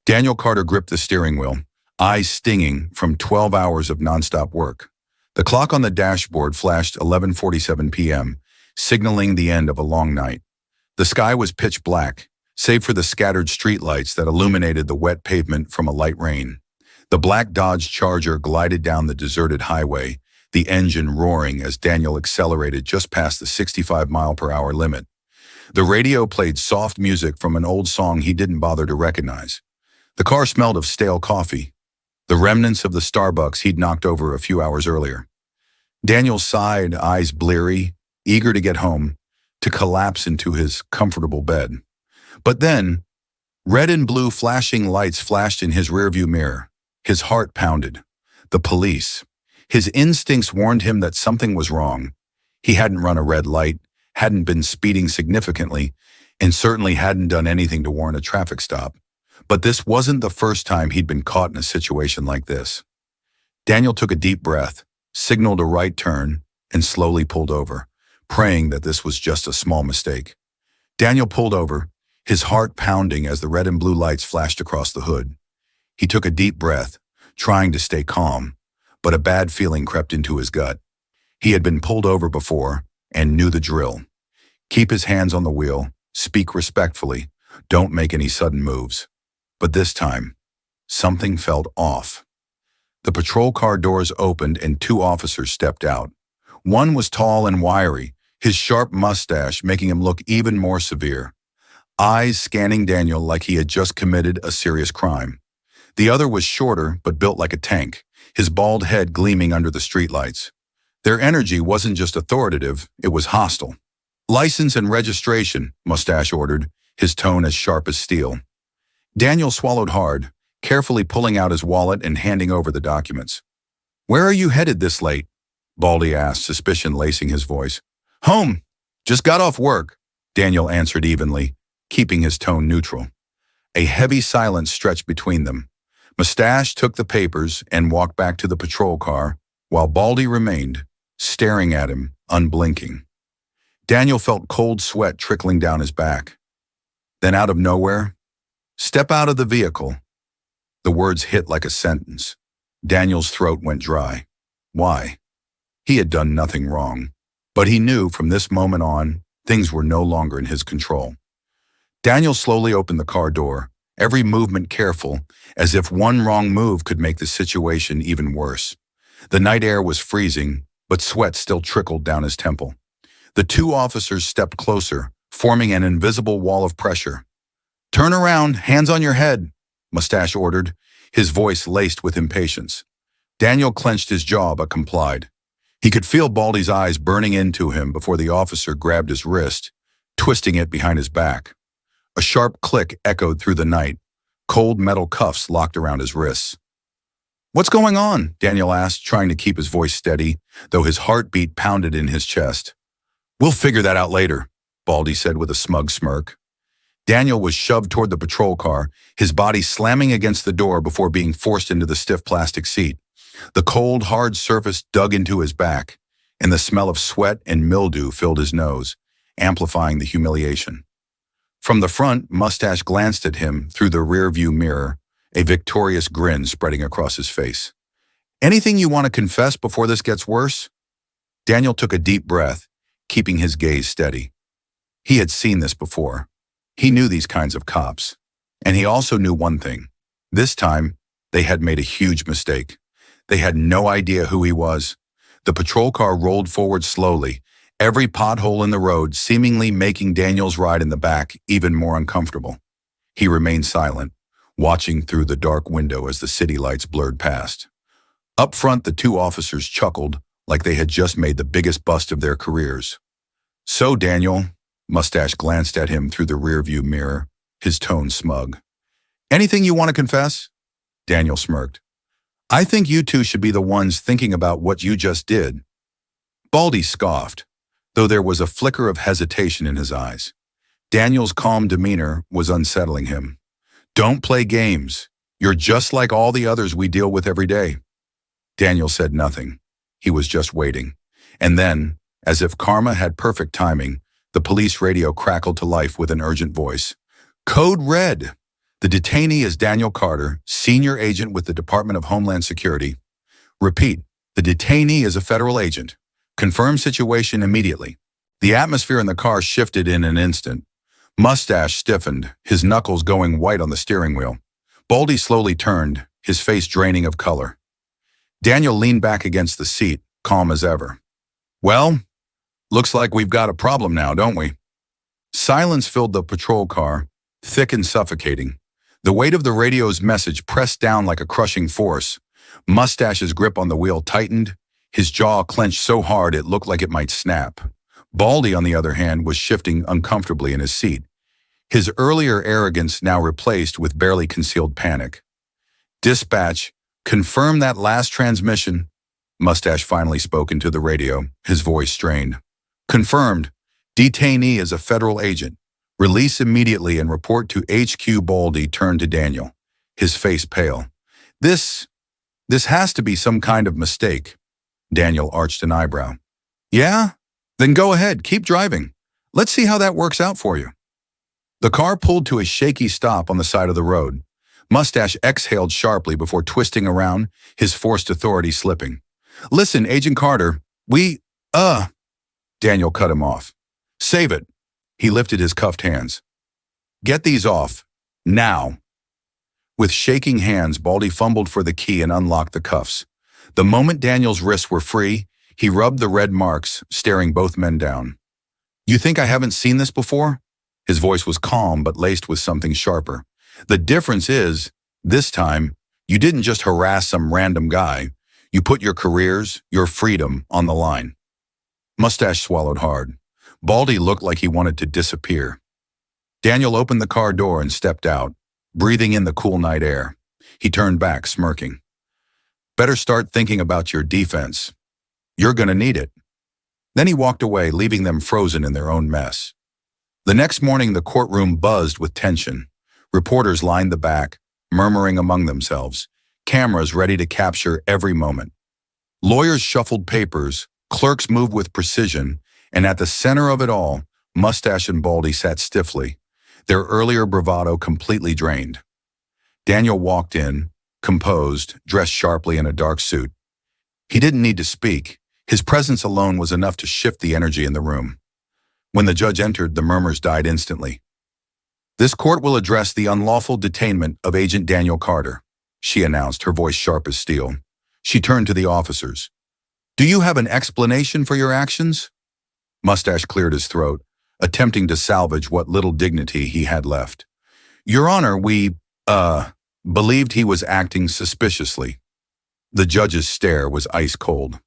Daniel Carter gripped the steering wheel, eyes stinging from 12 hours of nonstop work. The clock on the dashboard flashed 11:47 p.m., signaling the end of a long night. The sky was pitch black, save for the scattered streetlights that illuminated the wet pavement from a light rain. The black Dodge Charger glided down the deserted highway, the engine roaring as Daniel accelerated just past the 65-mile-per-hour limit. The radio played soft music from an old song he didn't bother to recognize. The car smelled of stale coffee, the remnants of the Starbucks he'd knocked over a few hours earlier. Daniel sighed, eyes bleary, eager to get home, to collapse into his comfortable bed. But then, red and blue flashing lights flashed in his rearview mirror. His heart pounded. The police. His instincts warned him that something was wrong. He hadn't run a red light, hadn't been speeding significantly, and certainly hadn't done anything to warrant a traffic stop. But this wasn't the first time he'd been caught in a situation like this. Daniel took a deep breath, signaled a right turn, and slowly pulled over, praying that this was just a small mistake. Daniel pulled over, his heart pounding as the red and blue lights flashed across the hood. He took a deep breath, trying to stay calm, but a bad feeling crept into his gut. He had been pulled over before and knew the drill. Keep his hands on the wheel, speak respectfully, don't make any sudden moves. But this time, something felt off. The patrol car doors opened and two officers stepped out. One was tall and wiry, his sharp mustache making him look even more severe, eyes scanning Daniel like he had just committed a serious crime. The other was shorter but built like a tank, his bald head gleaming under the streetlights. Their energy wasn't just authoritative, it was hostile. "License and registration," Mustache ordered, his tone as sharp as steel. Daniel swallowed hard, carefully pulling out his wallet and handing over the documents. "Where are you headed this late?" Baldy asked, suspicion lacing his voice. "Home. Just got off work," Daniel answered evenly, keeping his tone neutral. A heavy silence stretched between them. Mustache took the papers and walked back to the patrol car, while Baldy remained, staring at him, unblinking. Daniel felt cold sweat trickling down his back. Then out of nowhere, "Step out of the vehicle." The words hit like a sentence. Daniel's throat went dry. Why? He had done nothing wrong. But he knew from this moment on, things were no longer in his control. Daniel slowly opened the car door, every movement careful, as if one wrong move could make the situation even worse. The night air was freezing, but sweat still trickled down his temple. The two officers stepped closer, forming an invisible wall of pressure. "Turn around, hands on your head," Mustache ordered, his voice laced with impatience. Daniel clenched his jaw but complied. He could feel Baldy's eyes burning into him before the officer grabbed his wrist, twisting it behind his back. A sharp click echoed through the night. Cold metal cuffs locked around his wrists. "What's going on?" Daniel asked, trying to keep his voice steady, though his heartbeat pounded in his chest. "We'll figure that out later," Baldy said with a smug smirk. Daniel was shoved toward the patrol car, his body slamming against the door before being forced into the stiff plastic seat. The cold, hard surface dug into his back, and the smell of sweat and mildew filled his nose, amplifying the humiliation. From the front, Mustache glanced at him through the rear-view mirror, a victorious grin spreading across his face. "Anything you want to confess before this gets worse?" Daniel took a deep breath, keeping his gaze steady. He had seen this before. He knew these kinds of cops. And he also knew one thing. This time, they had made a huge mistake. They had no idea who he was. The patrol car rolled forward slowly, every pothole in the road seemingly making Daniel's ride in the back even more uncomfortable. He remained silent, watching through the dark window as the city lights blurred past. Up front, the two officers chuckled like they had just made the biggest bust of their careers. "So, Daniel," Mustache glanced at him through the rearview mirror, his tone smug. "Anything you want to confess?" Daniel smirked. "I think you two should be the ones thinking about what you just did." Baldy scoffed, though there was a flicker of hesitation in his eyes. Daniel's calm demeanor was unsettling him. "Don't play games. You're just like all the others we deal with every day." Daniel said nothing. He was just waiting. And then, as if karma had perfect timing, the police radio crackled to life with an urgent voice. "Code red. The detainee is Daniel Carter, senior agent with the Department of Homeland Security. Repeat, the detainee is a federal agent. Confirm situation immediately. The atmosphere in the car shifted in an instant. Mustache stiffened, his knuckles going white on the steering wheel. Baldy slowly turned, his face draining of color. Daniel leaned back against the seat, calm as ever. Well, looks like we've got a problem now, don't we? Silence filled the patrol car, thick and suffocating. The weight of the radio's message pressed down like a crushing force. Mustache's grip on the wheel tightened, his jaw clenched so hard it looked like it might snap. Baldy, on the other hand, was shifting uncomfortably in his seat, his earlier arrogance now replaced with barely concealed panic. Dispatch, confirm that last transmission. Mustache finally spoke into the radio, his voice strained. Confirmed. Detainee is a federal agent. Release immediately and report to HQ. Baldy turned to Daniel, his face pale. This has to be some kind of mistake. Daniel arched an eyebrow. Yeah? Then go ahead, keep driving. Let's see how that works out for you. The car pulled to a shaky stop on the side of the road. Mustache exhaled sharply before twisting around, his forced authority slipping. Listen, Agent Carter, Daniel cut him off. Save it. He lifted his cuffed hands. Get these off. Now. With shaking hands, Baldy fumbled for the key and unlocked the cuffs. The moment Daniel's wrists were free, he rubbed the red marks, staring both men down. You think I haven't seen this before? His voice was calm but laced with something sharper. The difference is, this time, you didn't just harass some random guy. You put your careers, your freedom, on the line. Mustache swallowed hard. Baldy looked like he wanted to disappear. Daniel opened the car door and stepped out, breathing in the cool night air. He turned back, smirking. Better start thinking about your defense. You're gonna need it. Then he walked away, leaving them frozen in their own mess. The next morning, the courtroom buzzed with tension. Reporters lined the back, murmuring among themselves, cameras ready to capture every moment. Lawyers shuffled papers, clerks moved with precision, and at the center of it all, Mustache and Baldy sat stiffly, their earlier bravado completely drained. Daniel walked in, composed, dressed sharply in a dark suit. He didn't need to speak. His presence alone was enough to shift the energy in the room. When the judge entered, the murmurs died instantly. This court will address the unlawful detainment of Agent Daniel Carter, she announced, her voice sharp as steel. She turned to the officers. Do you have an explanation for your actions? Mustache cleared his throat, attempting to salvage what little dignity he had left. Your Honor, we, believed he was acting suspiciously. The judge's stare was ice cold.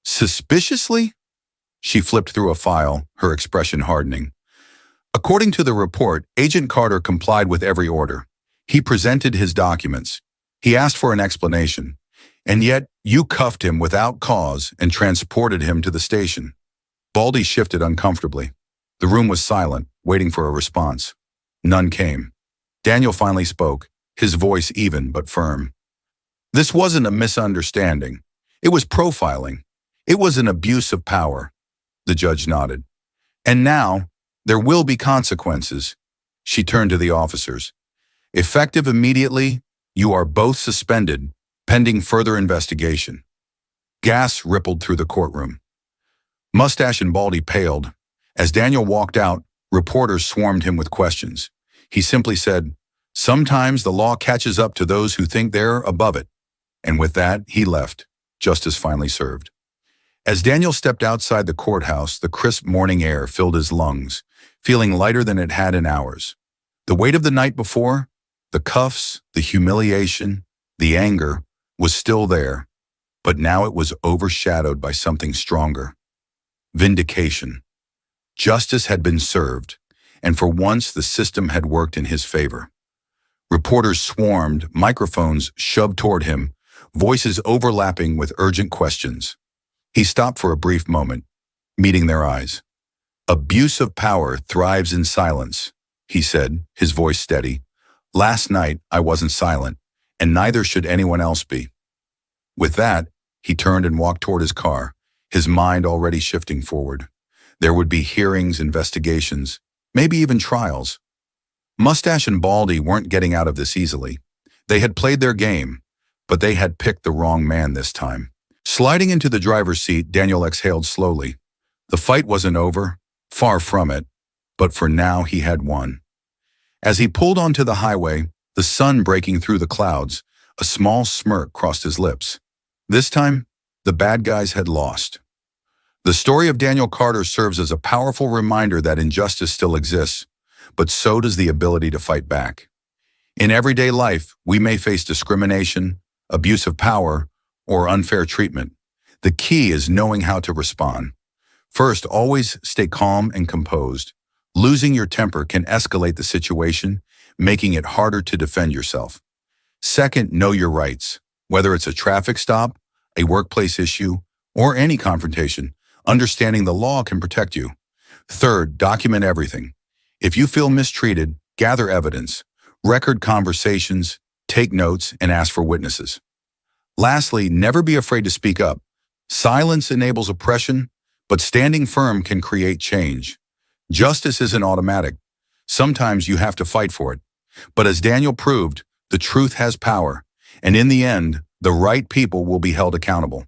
Suspiciously? She flipped through a file, her expression hardening. According to the report, Agent Carter complied with every order. He presented his documents. He asked for an explanation. And yet, you cuffed him without cause and transported him to the station. Baldy shifted uncomfortably. The room was silent, waiting for a response. None came. Daniel finally spoke, his voice even but firm. This wasn't a misunderstanding. It was profiling. It was an abuse of power. The judge nodded. And now, there will be consequences. She turned to the officers. Effective immediately, you are both suspended, pending further investigation. Gas rippled through the courtroom. Mustache and Baldy paled. As Daniel walked out, reporters swarmed him with questions. He simply said, sometimes the law catches up to those who think they're above it. And with that, he left. Justice finally served. As Daniel stepped outside the courthouse, the crisp morning air filled his lungs, feeling lighter than it had in hours. The weight of the night before, the cuffs, the humiliation, the anger, was still there, but now it was overshadowed by something stronger. Vindication. Justice had been served, and for once the system had worked in his favor. Reporters swarmed, microphones shoved toward him, voices overlapping with urgent questions. He stopped for a brief moment, meeting their eyes. Abuse of power thrives in silence, he said, his voice steady. Last night, I wasn't silent, and neither should anyone else be. With that, he turned and walked toward his car, his mind already shifting forward. There would be hearings, investigations, maybe even trials. Mustache and Baldy weren't getting out of this easily. They had played their game, but they had picked the wrong man this time. Sliding into the driver's seat, Daniel exhaled slowly. The fight wasn't over, far from it, but for now he had won. As he pulled onto the highway, the sun breaking through the clouds, a small smirk crossed his lips. This time, the bad guys had lost. The story of Daniel Carter serves as a powerful reminder that injustice still exists, but so does the ability to fight back. In everyday life, we may face discrimination, abuse of power, or unfair treatment. The key is knowing how to respond. First, always stay calm and composed. Losing your temper can escalate the situation, making it harder to defend yourself. Second, know your rights. Whether it's a traffic stop, a workplace issue, or any confrontation, understanding the law can protect you. Third, document everything. If you feel mistreated, gather evidence, record conversations, take notes, and ask for witnesses. Lastly, never be afraid to speak up. Silence enables oppression, but standing firm can create change. Justice isn't automatic. Sometimes you have to fight for it. But as Daniel proved, the truth has power, and in the end, the right people will be held accountable.